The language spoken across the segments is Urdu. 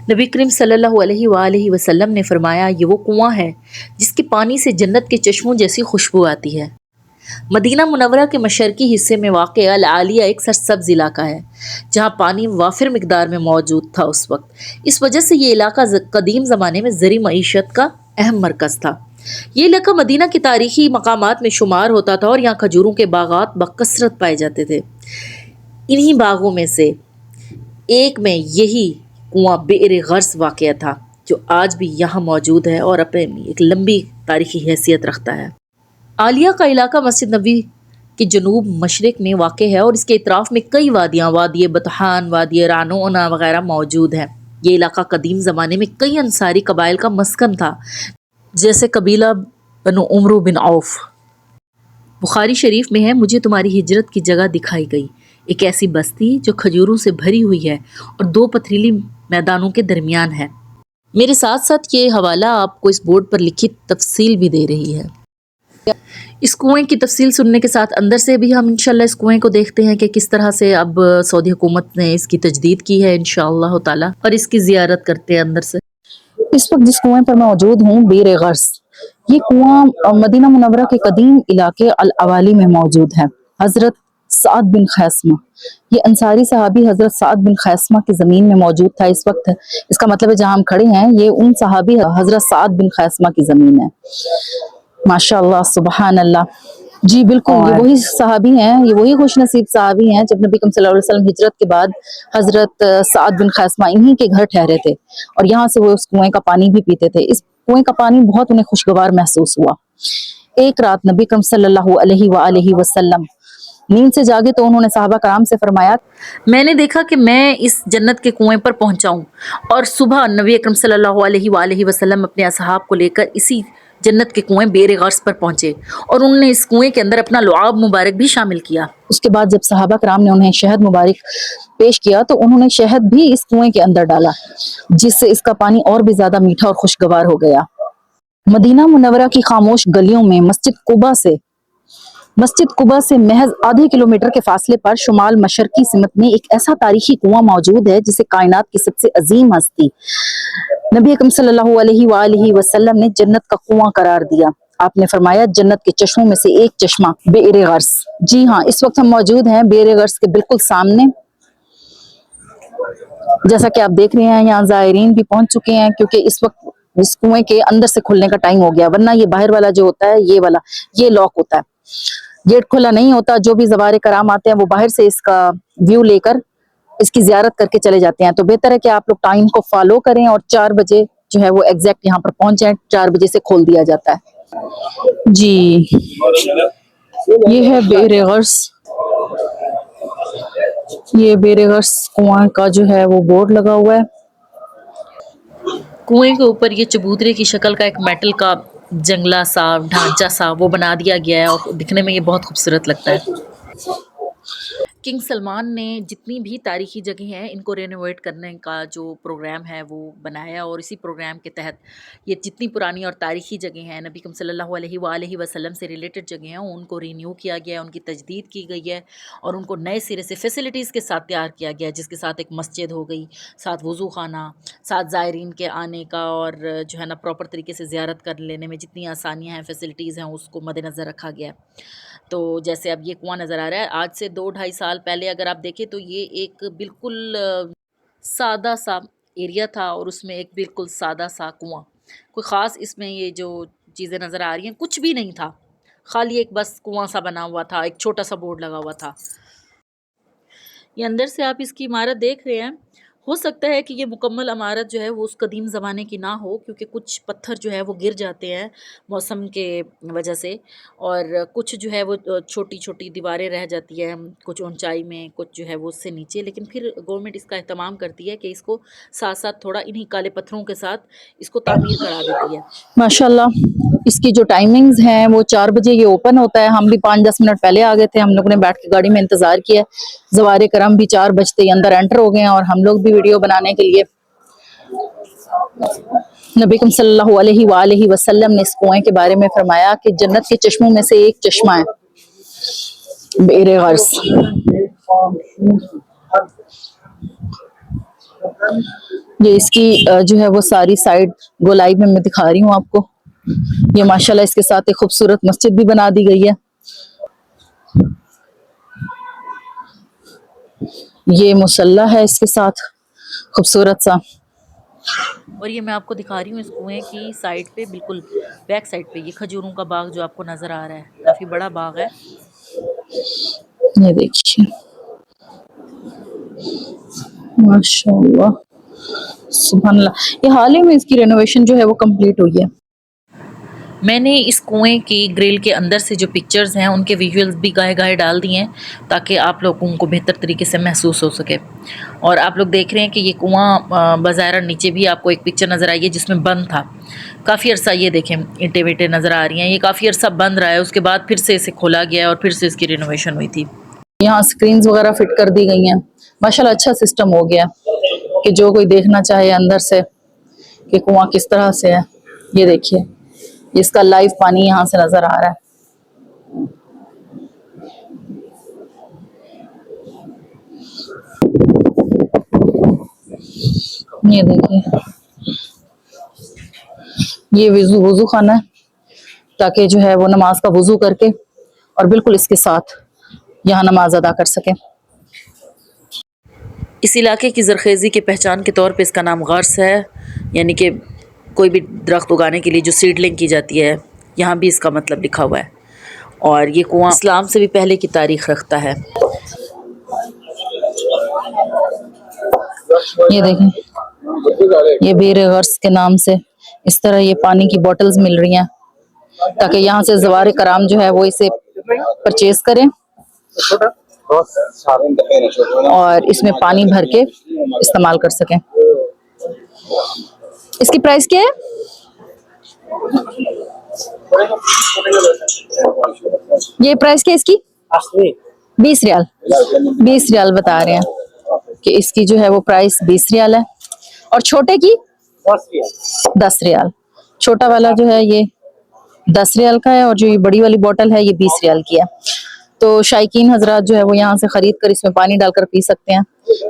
نبی کریم صلی اللہ علیہ وآلہ وسلم نے فرمایا یہ وہ کنواں ہے جس کے پانی سے جنت کے چشموں جیسی خوشبو آتی ہے۔ مدینہ منورہ کے مشرقی حصے میں واقع العالیہ ایک سرسبز علاقہ ہے جہاں پانی وافر مقدار میں موجود تھا اس وقت۔ اس وجہ سے یہ علاقہ قدیم زمانے میں زرعی معیشت کا اہم مرکز تھا۔ یہ علاقہ مدینہ کے تاریخی مقامات میں شمار ہوتا تھا اور یہاں کھجوروں کے باغات بکثرت پائے جاتے تھے۔ انہی باغوں میں سے ایک میں یہی کنواں بئر غرس واقع تھا جو آج بھی یہاں موجود ہے اور اپنے ایک لمبی تاریخی حیثیت رکھتا ہے۔ عالیہ کا علاقہ مسجد نبوی کے جنوب مشرق میں واقع ہے اور اس کے اطراف میں کئی وادیاں، وادی بطحان، وادی رعنونا وغیرہ موجود ہیں۔ یہ علاقہ قدیم زمانے میں کئی انصاری قبائل کا مسکن تھا، جیسے قبیلہ بنو عمرو بن عوف۔ بخاری شریف میں ہے مجھے تمہاری ہجرت کی جگہ دکھائی گئی، ایک ایسی بستی جو کھجوروں سے بھری ہوئی ہے اور دو پتھریلی میدانوں کے درمیان ہے۔ میرے ساتھ ساتھ یہ حوالہ آپ کو اس بورڈ پر لکھی تفصیل بھی دے رہی ہے۔ اس کنویں کی تفصیل سننے کے ساتھ اندر سے بھی ہم انشاءاللہ اس کنویں کو دیکھتے ہیں کہ کس طرح سے اب سعودی حکومت نے اس کی تجدید کی ہے انشاءاللہ تعالی، اور اس کی زیارت کرتے ہیں اندر سے۔ اس وقت جس کنویں پر میں موجود ہوں بئر غرس، یہ کنواں مدینہ منورہ کے قدیم علاقے الاوالی میں موجود ہے۔ حضرت سعد بن خیثمہ، یہ انصاری صحابی حضرت سعد بن خیثمہ کی زمین میں موجود تھا اس وقت۔ اس کا مطلب ہے جہاں ہم کھڑے ہیں یہ ان صحابی حضرت سعد بن خیثمہ کی زمین ہے۔ ماشاءاللہ، سبحان اللہ۔ جی بالکل، یہ وہی صحابی ہیں، یہ وہی خوش نصیب صحابی ہیں جب نبی کریم صلی اللہ علیہ وسلم ہجرت کے بعد حضرت سعد بن خیثمہ انہی کے گھر ٹھہرے تھے اور یہاں سے وہ اس کنویں کا پانی بھی پیتے تھے۔ اس کنویں کا پانی بہت انہیں خوشگوار محسوس ہوا۔ ایک رات نبی کریم صلی اللہ علیہ وآلہ وسلم نیند سے جاگے تو انہوں نے صحابہ کرام سے فرمایا، میں نے دیکھا کہ میں اس جنت کے کنویں پر پہنچاؤں، اور صبح نبی اکرم صلی اللہ علیہ وآلہ وسلم اپنے اصحاب کو لے کر اسی جنت کے کنویں بئر غرس پر پہنچے اور انہوں نے اس کنویں کے اندر اپنا لعاب مبارک بھی شامل کیا۔ اس کے بعد جب صحابہ کرام نے انہیں شہد مبارک پیش کیا تو انہوں نے شہد بھی اس کنویں کے اندر ڈالا، جس سے اس کا پانی اور بھی زیادہ میٹھا اور خوشگوار ہو گیا۔ مدینہ منورہ کی خاموش گلیوں میں مسجد قباء سے محض آدھے کلومیٹر کے فاصلے پر شمال مشرقی سمت میں ایک ایسا تاریخی کنواں موجود ہے جسے کائنات کی سب سے عظیم ہستی نبی اکرم صلی اللہ علیہ وآلہ وسلم نے جنت کا کنواں قرار دیا۔ آپ نے فرمایا جنت کے چشموں میں سے ایک چشمہ بئر غرس۔ جی ہاں، اس وقت ہم موجود ہیں بئر غرس کے بالکل سامنے۔ جیسا کہ آپ دیکھ رہے ہیں یہاں زائرین بھی پہنچ چکے ہیں کیونکہ اس وقت اس کنویں کے اندر سے کھلنے کا ٹائم ہو گیا، ورنہ یہ باہر والا جو ہوتا ہے یہ لاک ہوتا ہے، گیٹ کھلا نہیں ہوتا۔ جو بھی زوار کرام آتے ہیں وہ باہر سے اس کا ویو لے کر اس کی زیارت کر کے چلے جاتے ہیں۔ تو بہتر ہے کہ آپ لوگ ٹائم کو فالو کریں اور 4 بجے جو ہے وہ ایگزیکٹ یہاں پر پہنچ جائیں۔ 4 بجے سے کھول دیا جاتا ہے۔ جی یہ ہے بئر غرس، یہ بئر غرس کنواں کا جو ہے وہ بورڈ لگا ہوا ہے۔ کنویں کے اوپر یہ چبوترے کی شکل کا ایک میٹل کا جنگلہ سا ڈھانچہ سا وہ بنا دیا گیا ہے اور دکھنے میں یہ بہت خوبصورت لگتا ہے۔ کنگ سلمان نے جتنی بھی تاریخی جگہیں ہیں ان کو رینوویٹ کرنے کا جو پروگرام ہے وہ بنایا، اور اسی پروگرام کے تحت یہ جتنی پرانی اور تاریخی جگہیں ہیں نبی کریم صلی اللہ علیہ وآلہ وسلم سے ریلیٹڈ جگہیں ہیں ان کو رینیو کیا گیا ہے، ان کی تجدید کی گئی ہے اور ان کو نئے سرے سے فیسلٹیز کے ساتھ تیار کیا گیا ہے، جس کے ساتھ ایک مسجد ہو گئی، ساتھ وضو خانہ، ساتھ زائرین کے آنے کا اور جو ہے نا پراپر طریقے سے زیارت کر لینے میں جتنی آسانیاں ہیں فیسلٹیز ہیں اس کو مد نظر رکھا گیا ہے۔ تو جیسے اب یہ کنواں نظر آ رہا ہے، آج سے 2-2.5 سال پہلے اگر آپ دیکھیں تو یہ ایک بالکل سادہ سا ایریا تھا اور اس میں ایک بالکل سادہ سا کنواں، کوئی خاص اس میں یہ جو چیزیں نظر آ رہی ہیں کچھ بھی نہیں تھا، خالی ایک بس کنواں سا بنا ہوا تھا، ایک چھوٹا سا بورڈ لگا ہوا تھا۔ یہ اندر سے آپ اس کی عمارت دیکھ رہے ہیں، ہو سکتا ہے کہ یہ مکمل عمارت جو ہے وہ اس قدیم زمانے کی نہ ہو کیونکہ کچھ پتھر جو ہے وہ گر جاتے ہیں موسم کے وجہ سے، اور کچھ جو ہے وہ چھوٹی چھوٹی دیواریں رہ جاتی ہیں، کچھ اونچائی میں، کچھ جو ہے وہ اس سے نیچے، لیکن پھر گورنمنٹ اس کا اہتمام کرتی ہے کہ اس کو ساتھ ساتھ تھوڑا انہی کالے پتھروں کے ساتھ اس کو تعمیر کرا دیتی ہے۔ ماشاءاللہ اس کی جو ٹائمنگز ہیں وہ 4 بجے یہ اوپن ہوتا ہے۔ ہم بھی 5-10 منٹ پہلے آ گئے تھے، ہم لوگوں نے بیٹھ کے گاڑی میں انتظار کیا، زوار کرم بھی 4 بجتے ہی اندر انٹر ہو گئے ہیں اور ہم لوگ بھی ویڈیو بنانے کے لیے۔ نبی کریم صلی اللہ علیہ وآلہ وسلم نے اس کنویں کے بارے میں فرمایا کہ جنت کے چشموں میں سے ایک چشمہ ہے بئر غرس۔ یہ اس کی جو ہے وہ ساری سائڈ گولائی میں دکھا رہی ہوں آپ کو. یہ ماشاءاللہ اس کے ساتھ ایک خوبصورت مسجد بھی بنا دی گئی ہے. یہ مصلی ہے اس کے ساتھ خوبصورت سا. اور یہ میں آپ کو دکھا رہی ہوں اس کنویں کی سائڈ پہ، بالکل بیک سائڈ پہ، یہ کھجوروں کا باغ جو آپ کو نظر آ رہا ہے، کافی بڑا باغ ہے. یہ دیکھیے ماشاءاللہ سبحان اللہ. یہ حال ہی میں اس کی رینوویشن جو ہے وہ کمپلیٹ ہوئی ہے. میں نے اس کنویں کی گریل کے اندر سے جو پکچرز ہیں ان کے ویژولز بھی گاہے گاہے ڈال دیے ہیں تاکہ آپ لوگوں کو بہتر طریقے سے محسوس ہو سکے. اور آپ لوگ دیکھ رہے ہیں کہ یہ کنواں بظاہر نیچے بھی آپ کو ایک پکچر نظر آئی ہے جس میں بند تھا کافی عرصہ. یہ دیکھیں اینٹیں ویٹیں نظر آ رہی ہیں، یہ کافی عرصہ بند رہا ہے، اس کے بعد پھر سے اسے کھولا گیا ہے اور پھر سے اس کی رینوویشن ہوئی تھی. یہاں سکرینز وغیرہ فٹ کر دی گئی ہیں. ماشاءاللہ اچھا سسٹم ہو گیا کہ جو کوئی دیکھنا چاہے اندر سے کہ کنواں کس طرح سے ہے. یہ دیکھیے اس کا لائیو پانی یہاں سے نظر آ رہا ہے. یہ دیکھیے یہ وضو خانہ ہے تاکہ جو ہے وہ نماز کا وضو کر کے اور بالکل اس کے ساتھ یہاں نماز ادا کر سکیں. اس علاقے کی زرخیزی کی پہچان کے طور پہ اس کا نام غرس ہے، یعنی کہ کوئی بھی درخت اگانے کے لیے جو سیڈلنگ کی جاتی ہے، یہاں بھی اس کا مطلب لکھا ہوا ہے. اور یہ کنواں اسلام سے بھی پہلے کی تاریخ رکھتا ہے. یہ دیکھیں یہ بیر غرس کے نام سے اس طرح یہ پانی کی بوٹلز مل رہی ہیں تاکہ یہاں سے زوار کرام جو ہے وہ اسے پرچیز کریں اور اس میں پانی بھر کے استعمال کر سکیں. اس کی پرائس کیا ہے؟ یہ پرائس کیا ہے اس کی؟ 20 ریال. 20 ریال بتا رہے ہیں کہ اس کی جو ہے وہ پرائس 20 ریال ہے. اور چھوٹے کی 10 ریال. چھوٹا والا جو ہے یہ 10 ریال کا ہے اور جو یہ بڑی والی بوٹل ہے یہ 20 ریال کی ہے. تو شائقین حضرات جو ہے وہ یہاں سے خرید کر اس میں پانی ڈال کر پی سکتے ہیں.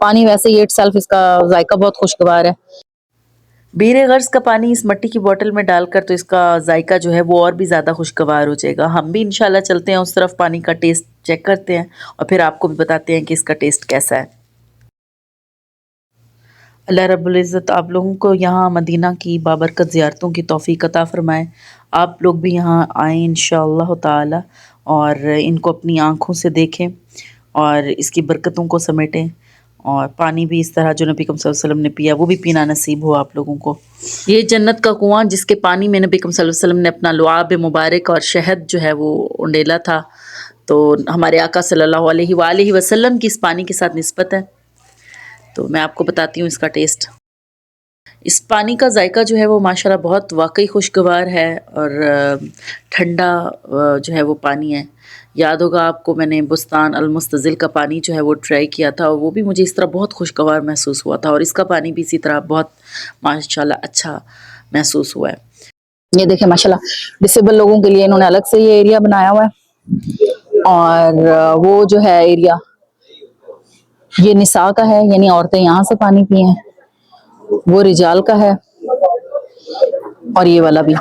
پانی ویسے ہی اٹ سیلف اس کا ذائقہ بہت خوشگوار ہے. بیر غرض کا پانی اس مٹی کی بوٹل میں ڈال کر تو اس کا ذائقہ جو ہے وہ اور بھی زیادہ خوشگوار ہو جائے گا. ہم بھی انشاءاللہ چلتے ہیں اس طرف، پانی کا ٹیسٹ چیک کرتے ہیں اور پھر آپ کو بھی بتاتے ہیں کہ اس کا ٹیسٹ کیسا ہے. اللہ رب العزت آپ لوگوں کو یہاں مدینہ کی بابرکت زیارتوں کی توفیق عطا فرمائے. آپ لوگ بھی یہاں آئیں انشاءاللہ تعالی اور ان کو اپنی آنکھوں سے دیکھیں اور اس کی برکتوں کو سمیٹیں، اور پانی بھی اس طرح جو نبی کریم صلی اللہ علیہ وسلم نے پیا وہ بھی پینا نصیب ہو آپ لوگوں کو. یہ جنت کا کنواں جس کے پانی میں نبی کریم صلی اللہ علیہ وسلم نے اپنا لعاب مبارک اور شہد جو ہے وہ انڈیلا تھا، تو ہمارے آقا صلی اللہ علیہ وآلہ وسلم کی اس پانی کے ساتھ نسبت ہے. تو میں آپ کو بتاتی ہوں اس کا ٹیسٹ. اس پانی کا ذائقہ جو ہے وہ ماشاءاللہ بہت واقعی خوشگوار ہے اور ٹھنڈا جو ہے وہ پانی ہے. یاد ہوگا آپ کو میں نے بستان المستظل کا پانی جو ہے وہ ٹرائی کیا تھا اور وہ بھی مجھے اس طرح بہت خوشگوار محسوس ہوا تھا، اور اس کا پانی بھی اسی طرح بہت ماشاءاللہ اچھا محسوس ہوا ہے. یہ دیکھیں ماشاءاللہ ڈسیبل لوگوں کے لیے انہوں نے الگ سے یہ ایریا بنایا ہوا ہے. اور وہ جو ہے ایریا یہ نساء کا ہے، یعنی عورتیں یہاں سے پانی پئیں. وہ رجال کا ہے اور یہ والا بھی.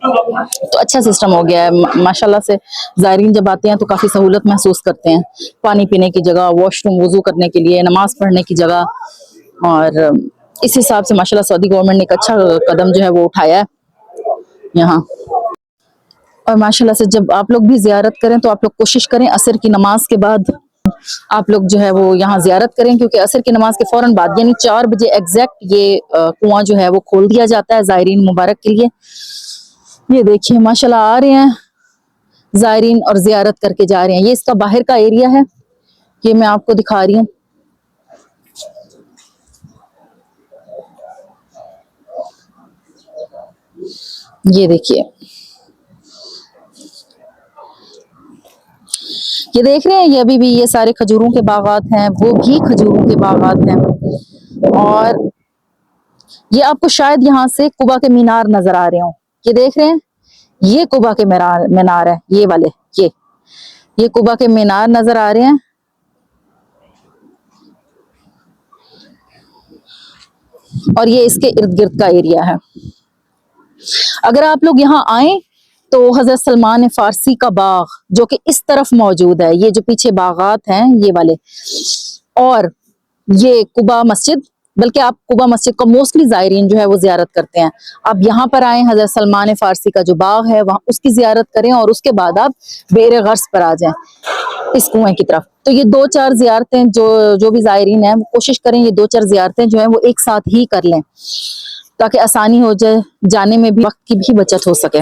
تو اچھا سسٹم ہو گیا ہے ماشاءاللہ سے. زائرین جب آتے ہیں تو کافی سہولت محسوس کرتے ہیں، پانی پینے کی جگہ، واش روم وضو کرنے کے لیے، نماز پڑھنے کی جگہ. اور اس حساب سے ماشاءاللہ سعودی گورنمنٹ نے ایک اچھا قدم جو ہے وہ اٹھایا ہے یہاں. اور ماشاءاللہ سے جب آپ لوگ بھی زیارت کریں تو آپ لوگ کوشش کریں عصر کی نماز کے بعد آپ لوگ جو ہے وہ یہاں زیارت کریں، کیونکہ عصر کی نماز کے فوراً بعد یعنی 4 بجے ایگزیکٹ یہ کنواں جو ہے وہ کھول دیا جاتا ہے زائرین مبارک کے لیے. یہ دیکھیے ماشاءاللہ آ رہے ہیں زائرین اور زیارت کر کے جا رہے ہیں. یہ اس کا باہر کا ایریا ہے، یہ میں آپ کو دکھا رہی ہوں. یہ دیکھیے یہ دیکھ رہے ہیں، یہ ابھی بھی یہ سارے کھجوروں کے باغات ہیں، وہ بھی کھجوروں کے باغات ہیں. اور یہ آپ کو شاید یہاں سے قبا کے مینار نظر آ رہے ہوں. یہ دیکھ رہے ہیں یہ قبا کے مینار ہے، یہ والے یہ قبا کے مینار نظر آ رہے ہیں. اور یہ اس کے ارد گرد کا ایریا ہے. اگر آپ لوگ یہاں آئیں تو حضرت سلمان فارسی کا باغ جو کہ اس طرف موجود ہے، یہ جو پیچھے باغات ہیں یہ والے، اور یہ قباء مسجد، بلکہ آپ قباء مسجد کو موسٹلی زائرین جو ہے وہ زیارت کرتے ہیں. آپ یہاں پر آئیں، حضرت سلمان فارسی کا جو باغ ہے وہاں اس کی زیارت کریں، اور اس کے بعد آپ بئر غرس پر آ جائیں اس کنویں کی طرف. تو یہ 2-4 زیارتیں جو بھی زائرین ہیں وہ کوشش کریں یہ 2-4 زیارتیں جو ہیں وہ ایک ساتھ ہی کر لیں تاکہ آسانی ہو جائے، جانے میں بھی وقت کی بھی بچت ہو سکے.